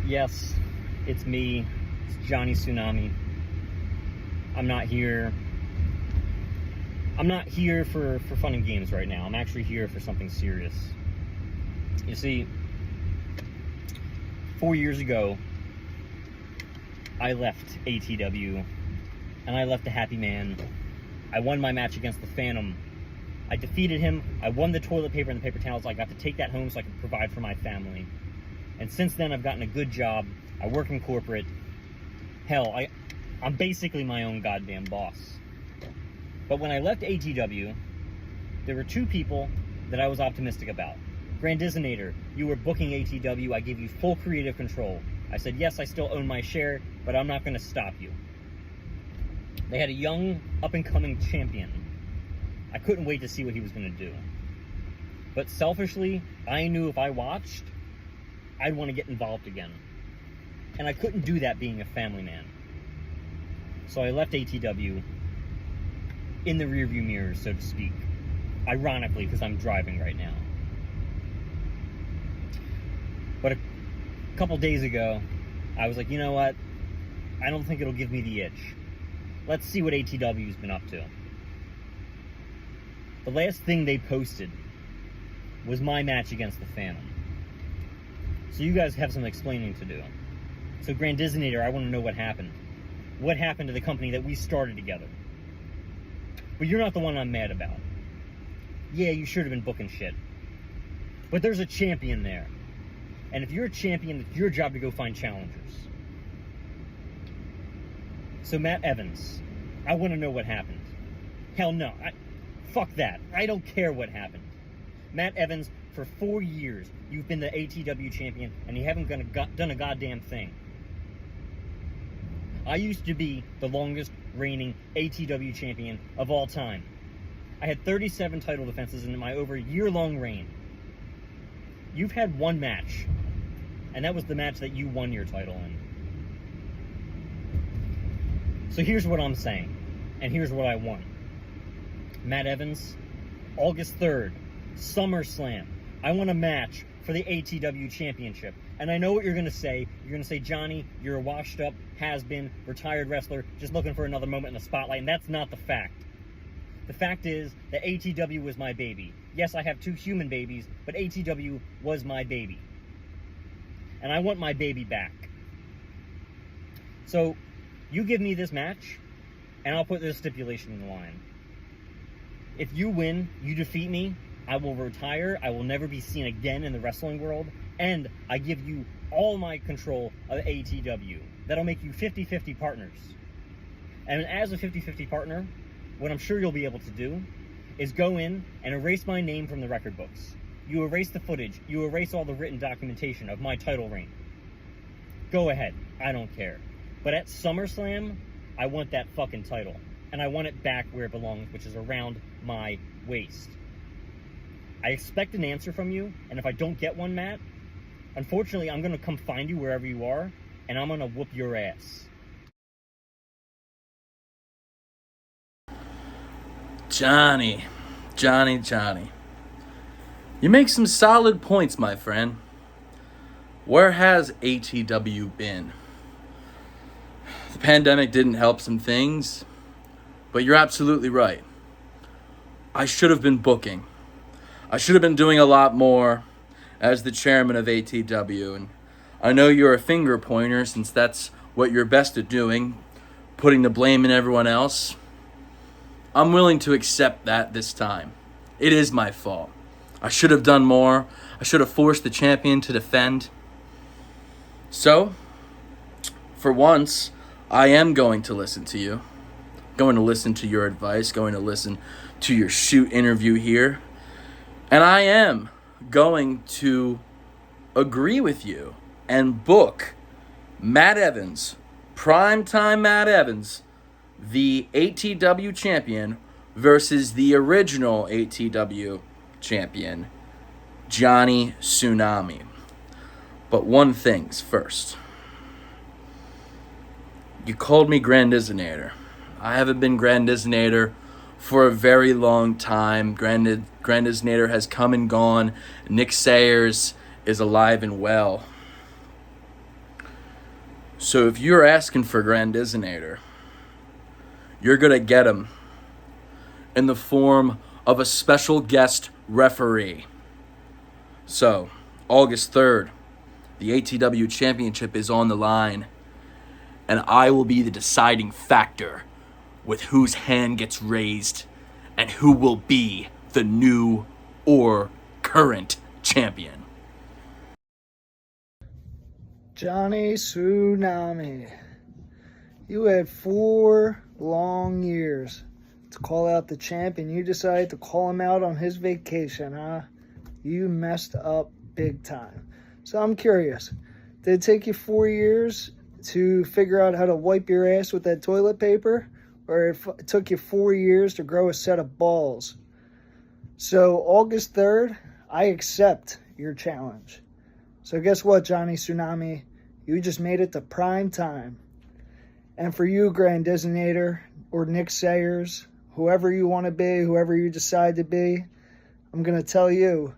Yes, it's me. It's Johnny Tsunami. I'm not here for fun and games right now. I'm actually here for something serious. You see, 4 years ago, I left ATW, and I left a happy man. I won my match against the Phantom. I defeated him. I won the toilet paper and the paper towels. I got to take that home so I could provide for my family. And since then, I've gotten a good job. I work in corporate. Hell, I'm basically my own goddamn boss. But when I left ATW, there were two people that I was optimistic about. Grandizinator, you were booking ATW. I gave you full creative control. I said, yes, I still own my share, but I'm not going to stop you. They had a young, up-and-coming champion. I couldn't wait to see what he was going to do. But selfishly, I knew if I watched, I'd want to get involved again. And I couldn't do that being a family man. So I left ATW in the rearview mirror, so to speak. Ironically, because I'm driving right now. But a couple days ago, I was like, you know what? I don't think it'll give me the itch. Let's see what ATW's been up to. The last thing they posted was my match against the Phantom. So you guys have some explaining to do. So Grandizinator, I want to know what happened. What happened to the company that we started together? But you're not the one I'm mad about. Yeah, you should have been booking shit. But there's a champion there. And if you're a champion, it's your job to go find challengers. So Matt Evans, I want to know what happened. Hell no, fuck that. I don't care what happened. Matt Evans, for 4 years, you've been the ATW champion, and you haven't done a goddamn thing. I used to be the longest reigning ATW champion of all time. I had 37 title defenses in my over year-long reign. You've had one match, and that was the match that you won your title in. So here's what I'm saying, and here's what I want. Matt Evans, August 3rd, SummerSlam. I want a match for the ATW Championship. And I know what you're going to say. You're going to say, Johnny, you're a washed-up, has-been, retired wrestler just looking for another moment in the spotlight, and that's not the fact. The fact is that ATW was my baby. Yes, I have two human babies, but ATW was my baby. And I want my baby back. So, you give me this match, and I'll put this stipulation in the line. If you win, you defeat me, I will retire, I will never be seen again in the wrestling world, and I give you all my control of ATW. That'll make you 50-50 partners. And as a 50-50 partner, what I'm sure you'll be able to do is go in and erase my name from the record books. You erase the footage, you erase all the written documentation of my title reign. Go ahead, I don't care. But at SummerSlam, I want that fucking title. And I want it back where it belongs, which is around my waist. I expect an answer from you, and if I don't get one, Matt, unfortunately, I'm going to come find you wherever you are, and I'm going to whoop your ass. Johnny. You make some solid points, my friend. Where has ATW been? The pandemic didn't help some things, but you're absolutely right. I should have been booking. I should have been doing a lot more as the chairman of ATW, and I know you're a finger pointer since that's what you're best at doing, putting the blame in everyone else. I'm willing to accept that this time. It is my fault. I should have done more. I should have forced the champion to defend. So, for once, I am going to listen to you. Going to listen to your advice. Going to listen to your shoot interview here. And I am going to agree with you and book Matt Evans, primetime Matt Evans, the ATW champion versus the original ATW champion, Johnny Tsunami. But one thing's first. You called me Grandizinator. I haven't been Grandizinator for a very long time. Grandizinator has come and gone. Nick Sayers is alive and well. So if you're asking for Grand Designator, you're going to get him in the form of a special guest referee. So, August 3rd, the ATW Championship is on the line, and I will be the deciding factor with whose hand gets raised and who will be the new or current champion. Johnny Tsunami, you had 4 long years to call out the champ, and you decided to call him out on his vacation, huh? You messed up big time. So I'm curious, did it take you 4 years to figure out how to wipe your ass with that toilet paper? Or it took you 4 years to grow a set of balls? So August 3rd, I accept your challenge. So guess what, Johnny Tsunami? You just made it to prime time. And for you, Grand Designator, or Nick Sayers, whoever you want to be, whoever you decide to be, I'm going to tell you,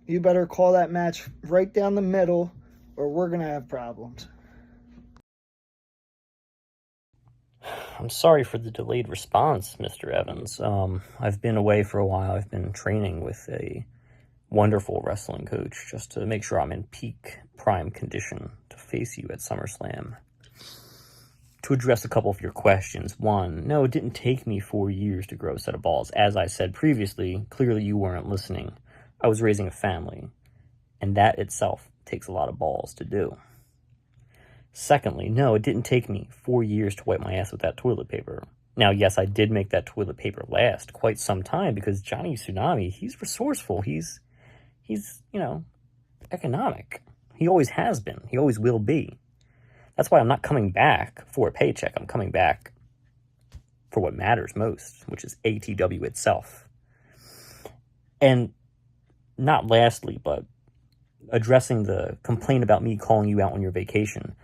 you better call that match right down the middle, or we're going to have problems. I'm sorry for the delayed response, Mr. Evans. I've been away for a while. I've been training with a wonderful wrestling coach just to make sure I'm in peak prime condition to face you at SummerSlam. To address a couple of your questions, one, no, it didn't take me 4 years to grow a set of balls. As I said previously, clearly you weren't listening. I was raising a family, and that itself takes a lot of balls to do. Secondly, no, it didn't take me 4 years to wipe my ass with that toilet paper. Now, yes, I did make that toilet paper last quite some time because Johnny Tsunami, he's resourceful. He's economic. He always has been. He always will be. That's why I'm not coming back for a paycheck. I'm coming back for what matters most, which is ATW itself. And not lastly, but addressing the complaint about me calling you out on your vacation,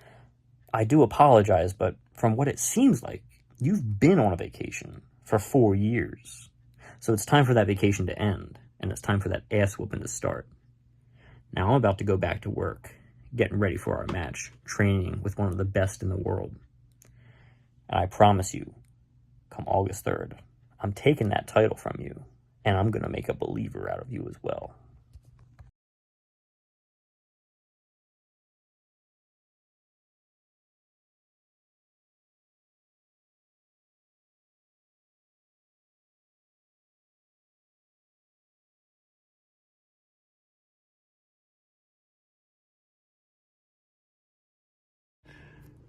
I do apologize, but from what it seems like, you've been on a vacation for 4 years. So it's time for that vacation to end, and it's time for that ass whooping to start. Now I'm about to go back to work, getting ready for our match, training with one of the best in the world. And I promise you, come August 3rd, I'm taking that title from you, and I'm going to make a believer out of you as well.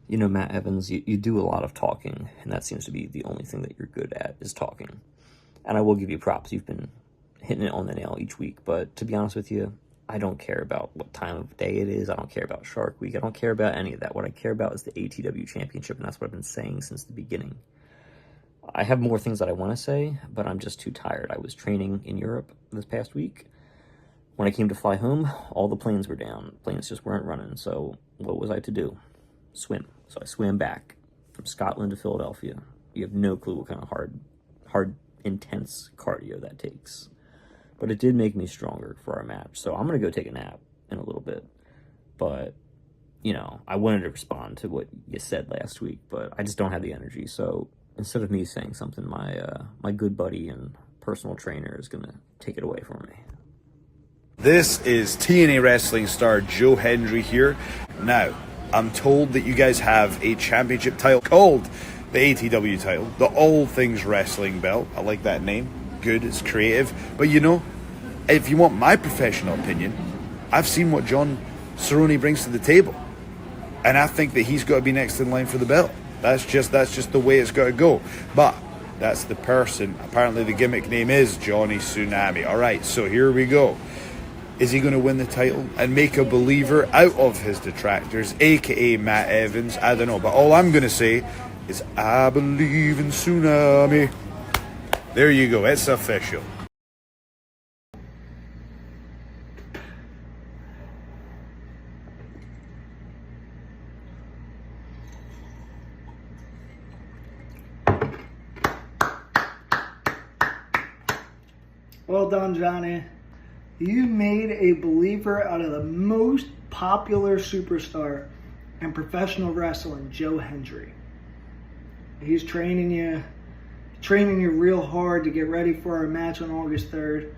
You know, Matt Evans, you do a lot of talking, and that seems to be the only thing that you're good at, is talking. And I will give you props. You've been hitting it on the nail each week, but to be honest with you, I don't care about what time of day it is. I don't care about Shark Week. I don't care about any of that. What I care about is the ATW Championship, and that's what I've been saying since the beginning. I have more things that I want to say, but I'm just too tired. I was training in Europe this past week. When I came to fly home, all the planes were down. Planes just weren't running, so what was I to do? Swim. So I swam back from Scotland to Philadelphia. You have no clue what kind of hard, intense cardio that takes. But it did make me stronger for our match. So I'm going to go take a nap in a little bit. But, I wanted to respond to what you said last week, but I just don't have the energy. So instead of me saying something, my good buddy and personal trainer is going to take it away from me. This is TNA Wrestling star Joe Hendry here. Now, I'm told that you guys have a championship title called the ATW title, the All Things Wrestling belt. I like that name. Good, it's creative. But if you want my professional opinion, I've seen what John Tsunami brings to the table. And I think that he's got to be next in line for the belt. That's just the way it's got to go. But that's the person. Apparently the gimmick name is Johnny Tsunami. All right, so here we go. Is he going to win the title and make a believer out of his detractors, a.k.a. Matt Evans? I don't know. But all I'm going to say is, I believe in Tsunami. There you go. It's official. Well done, Johnny. You made a believer out of the most popular superstar and professional wrestling, Joe Hendry. He's training you real hard to get ready for our match on August 3rd.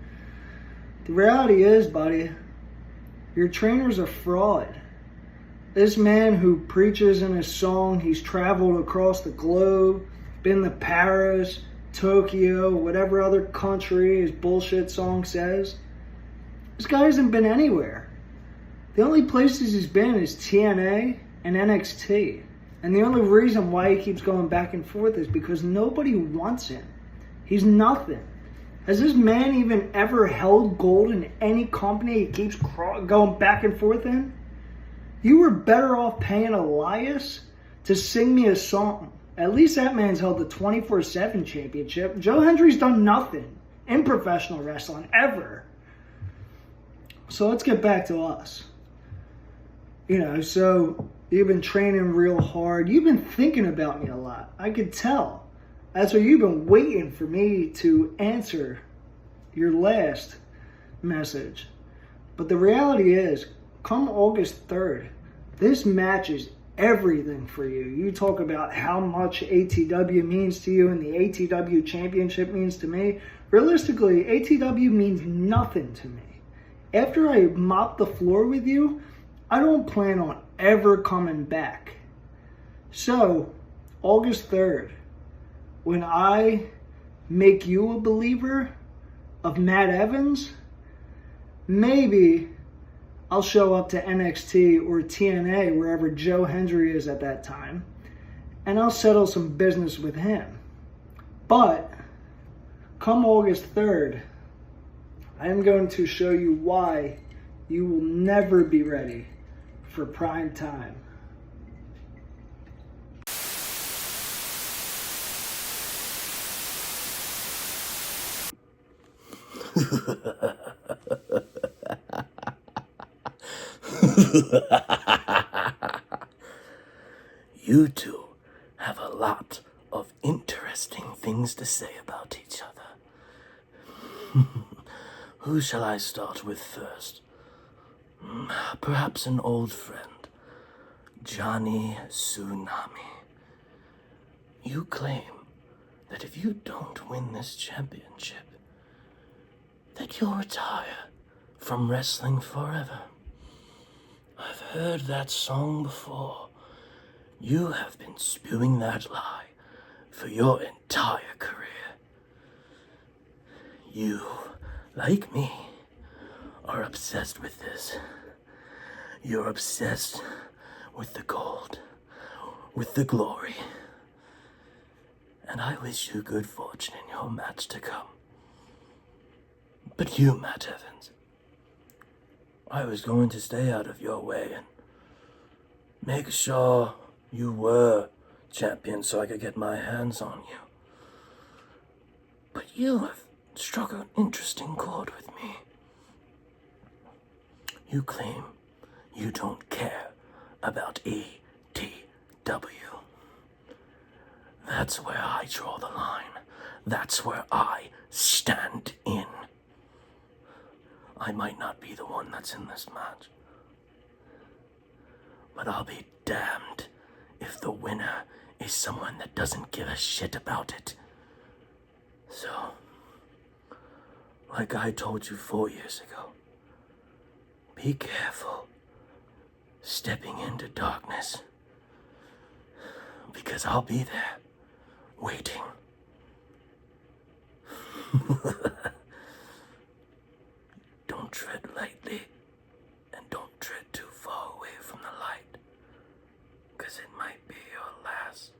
The reality is, buddy, your trainer's a fraud. This man who preaches in his song, he's traveled across the globe, been to Paris, Tokyo, whatever other country his bullshit song says. This guy hasn't been anywhere. The only places he's been is TNA and NXT. And the only reason why he keeps going back and forth is because nobody wants him. He's nothing. Has this man even ever held gold in any company he keeps going back and forth in? You were better off paying Elias to sing me a song. At least that man's held the 24/7 championship. Joe Hendry's done nothing in professional wrestling, ever. So let's get back to us. So you've been training real hard. You've been thinking about me a lot. I could tell. That's why you've been waiting for me to answer your last message. But the reality is, come August 3rd, this match is everything for you. You talk about how much ATW means to you and the ATW championship means to me. Realistically, ATW means nothing to me. After I mop the floor with you, I don't plan on ever coming back. So, August 3rd, when I make you a believer of Matt Evans, maybe I'll show up to NXT or TNA, wherever Joe Hendry is at that time, and I'll settle some business with him. But, come August 3rd, I am going to show you why you will never be ready for prime time. You two have a lot of interesting things to say about each other. Who shall I start with first? Perhaps an old friend, Johnny Tsunami. You claim that if you don't win this championship, that you'll retire from wrestling forever. I've heard that song before. You have been spewing that lie for your entire career. You, like me, are obsessed with this. You're obsessed with the gold, with the glory. And I wish you good fortune in your match to come. But you, Matt Evans, I was going to stay out of your way and make sure you were champion so I could get my hands on you. But you have struck an interesting chord with me. You claim you don't care about ATW. That's where I draw the line. That's where I stand in. I might not be the one that's in this match, but I'll be damned if the winner is someone that doesn't give a shit about it. So, like I told you 4 years ago, be careful stepping into darkness, because I'll be there, waiting. Don't tread lightly, and don't tread too far away from the light, because it might be your last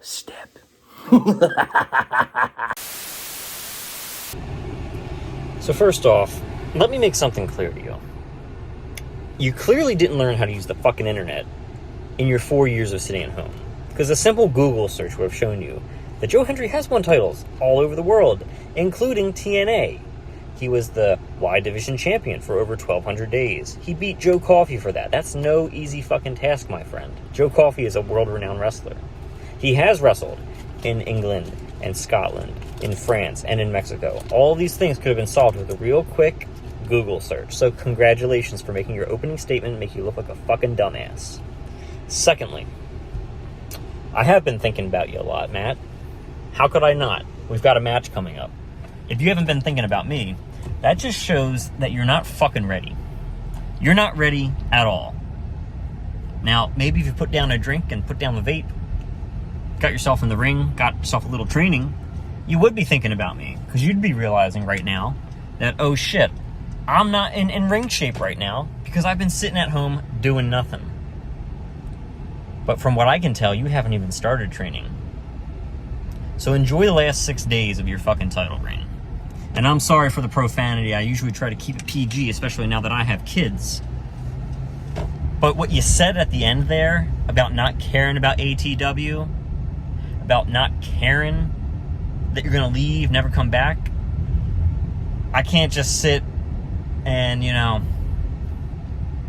step. So first off, let me make something clear to you. You clearly didn't learn how to use the fucking internet in your 4 years of sitting at home, because a simple Google search would have shown you that Joe Hendry has won titles all over the world, including TNA. He was the Y Division champion for over 1,200 days. He beat Joe Coffey for that. That's no easy fucking task, my friend. Joe Coffey is a world-renowned wrestler. He has wrestled in England and Scotland, in France, and in Mexico. All of these things could have been solved with a real quick Google search. So congratulations for making your opening statement make you look like a fucking dumbass. Secondly, I have been thinking about you a lot, Matt. How could I not? We've got a match coming up. If you haven't been thinking about me, that just shows that you're not fucking ready. You're not ready at all. Now, maybe if you put down a drink and put down the vape, got yourself in the ring, got yourself a little training, you would be thinking about me. Because you'd be realizing right now that, oh shit, I'm not in ring shape right now because I've been sitting at home doing nothing. But from what I can tell, you haven't even started training. So enjoy the last 6 days of your fucking title reign. And I'm sorry for the profanity. I usually try to keep it PG, especially now that I have kids. But what you said at the end there about not caring about ATW, about not caring that you're going to leave, never come back, I can't just sit and,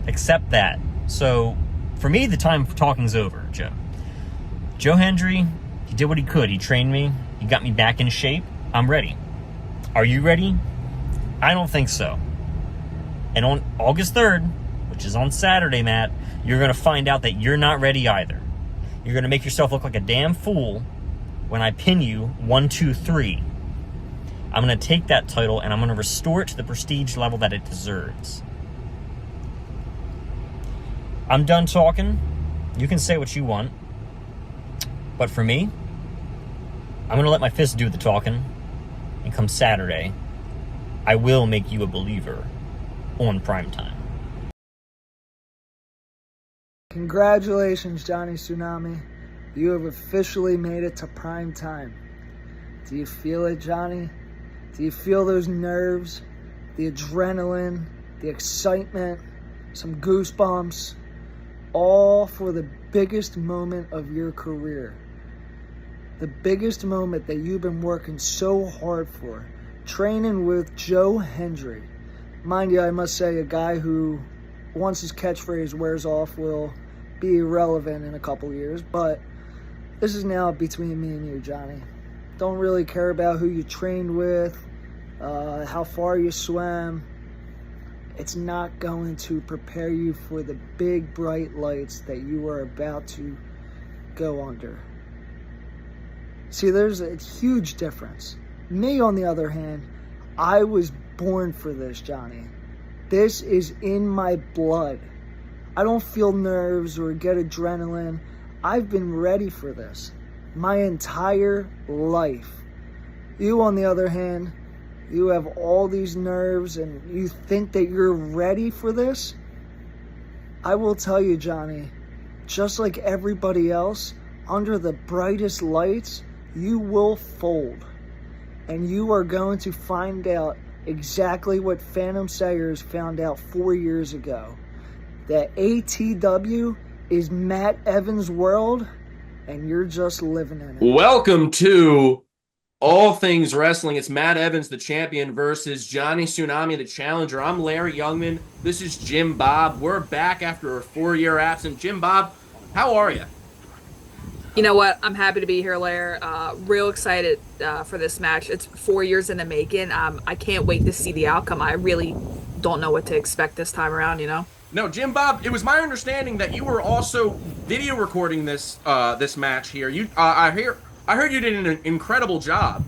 accept that. So, for me, the time for talking's over, Joe. Joe Hendry, he did what he could. He trained me. He got me back in shape. I'm ready. Are you ready? I don't think so. And on August 3rd, which is on Saturday, Matt, you're going to find out that you're not ready either. You're going to make yourself look like a damn fool when I pin you 1, 2, 3. I'm going to take that title and I'm going to restore it to the prestige level that it deserves. I'm done talking. You can say what you want. But for me, I'm going to let my fist do the talking. And come Saturday, I will make you a believer on primetime. Congratulations, Johnny Tsunami. You have officially made it to prime time. Do you feel it, Johnny? Do you feel those nerves, the adrenaline, the excitement, some goosebumps, all for the biggest moment of your career? The biggest moment that you've been working so hard for, training with Joe Hendry. Mind you, I must say, a guy who, once his catchphrase wears off, will be irrelevant in a couple years, but this is now between me and you, Johnny. Don't really care about who you trained with, how far you swam. It's not going to prepare you for the big, bright lights that you are about to go under. See, there's a huge difference. Me, on the other hand, I was born for this, Johnny. This is in my blood. I don't feel nerves or get adrenaline. I've been ready for this my entire life. You, on the other hand, you have all these nerves and you think that you're ready for this? I will tell you, Johnny, just like everybody else, under the brightest lights, you will fold. And you are going to find out exactly what Phantom Sayers found out 4 years ago. That ATW is Matt Evans' world, and you're just living in it. Welcome to All Things Wrestling. It's Matt Evans, the champion, versus Johnny Tsunami, the challenger. I'm Larry Youngman. This is Jimbob. We're back after a 4-year absence. Jimbob, how are you? You know what? I'm happy to be here, Lair. Real excited for this match. It's 4 years in the making. I can't wait to see the outcome. I really don't know what to expect this time around, No, Jimbob, it was my understanding that you were also video recording this match here. I heard you did an incredible job.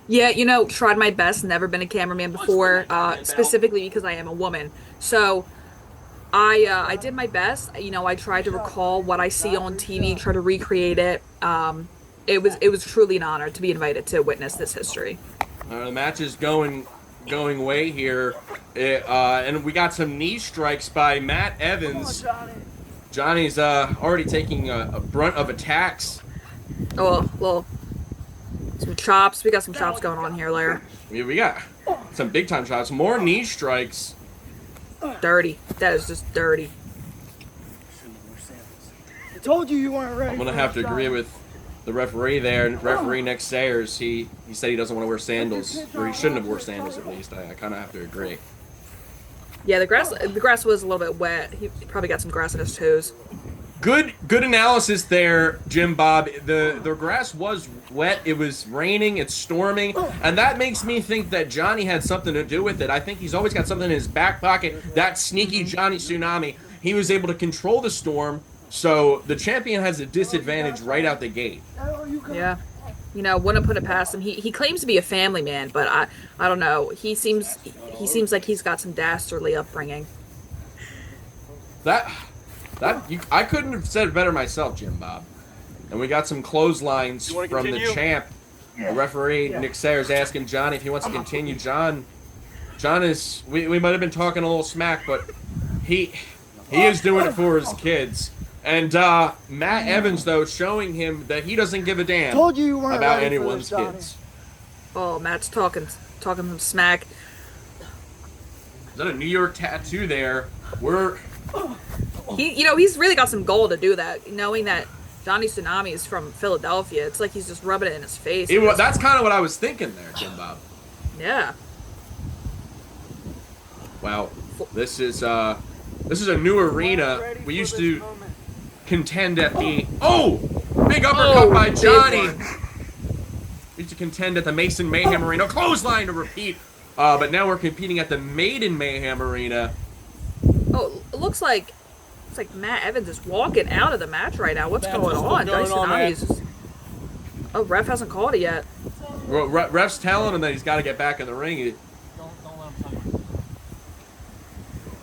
Yeah, tried my best. Never been a cameraman before, specifically because I am a woman. So I did my best. I tried to recall what I see on TV, try to recreate it. It was truly an honor to be invited to witness this history. The match is going way here, and we got some knee strikes by Matt Evans. Johnny's already taking a brunt of attacks. Oh, well, some chops. We got some chops going on here, Lair. Yeah, we got some big time chops. More knee strikes. Dirty. That is just dirty. I told you weren't ready. I'm gonna have to agree with the referee there. Referee next Sayers, he said he doesn't want to wear sandals, or he shouldn't have wore sandals at least. I kind of have to agree. Yeah, the grass was a little bit wet. He probably got some grass in his toes. Good analysis there, Jim Bob. The grass was wet. It was raining. It's storming, and that makes me think that Johnny had something to do with it. I think he's always got something in his back pocket. That sneaky Johnny Tsunami. He was able to control the storm, so the champion has a disadvantage right out the gate. Yeah. You know, wouldn't put it past him. He claims to be a family man, but I don't know. He seems like he's got some dastardly upbringing. I couldn't have said it better myself, Jim Bob. And we got some clotheslines from the champ. The referee, Nick Sayers, asking Johnny if he wants to continue. John is, we might have been talking a little smack, but he is doing it for his kids. And Matt Evans, though, showing him that he doesn't give a damn about anyone's kids. Oh, Matt's talking some smack. Is that a New York tattoo there? He's really got some goal to do that, knowing that Johnny Tsunami is from Philadelphia. It's like he's just rubbing it in his face. That's kind of what I was thinking there, Jim Bob. Yeah. Wow, this is a new arena. We used to contend at the big uppercut by Johnny. We used to contend at the Mason Mayhem Arena. Clothesline to repeat. But now we're competing at the Maiden Mayhem Arena. Oh, it looks like Matt Evans is walking out of the match right now. What's going on? Johnny Tsunami is just... Oh, ref hasn't called it yet. Well, ref's telling him that he's got to get back in the ring.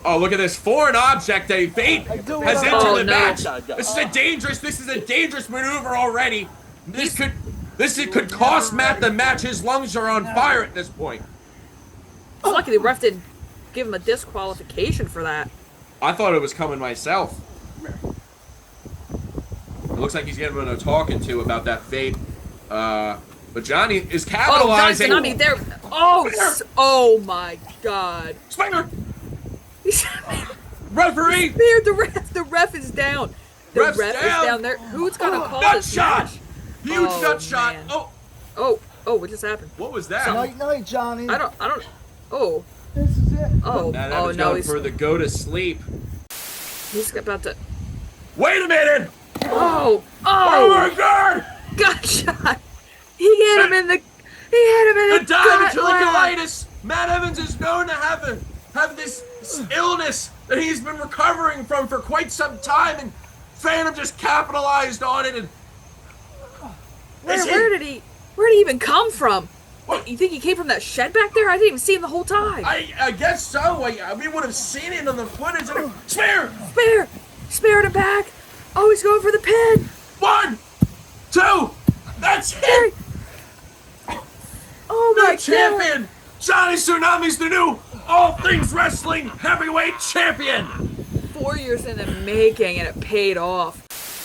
Oh, look at this foreign object. A Fate has entered the match. This is a dangerous maneuver already. This could cost Matt the match. His lungs are on fire at this point. It's lucky the ref didn't give him a disqualification for that. I thought it was coming myself. It looks like he's giving him a talking to about that Fate. But Johnny is capitalizing. Oh, Johnny Tsunami, there. Oh my God. Swinger. Referee. The ref is down. The Ref's ref is down there. Who's gonna call this match? Huge nut shot. Man. Oh, what just happened? what was that? Night, Johnny. I don't. Oh. This is it. Matt Evans going for the go to sleep. He's about to. Wait a minute! Oh my God! Gut shot. He hit him in the. The gut. diverticulitis. Matt Evans is known to have this illness that he's been recovering from for quite some time, and Phantom just capitalized on it. And where did he even come from? What? You think he came from that shed back there? I didn't even see him the whole time. I guess so. We would have seen it on the footage. Spear to back. Oh, he's going for the pin. 1, 2. That's it. Oh my God! Champion Johnny Tsunami's the new All Things Wrestling Heavyweight Champion. 4 years in the making, and it paid off.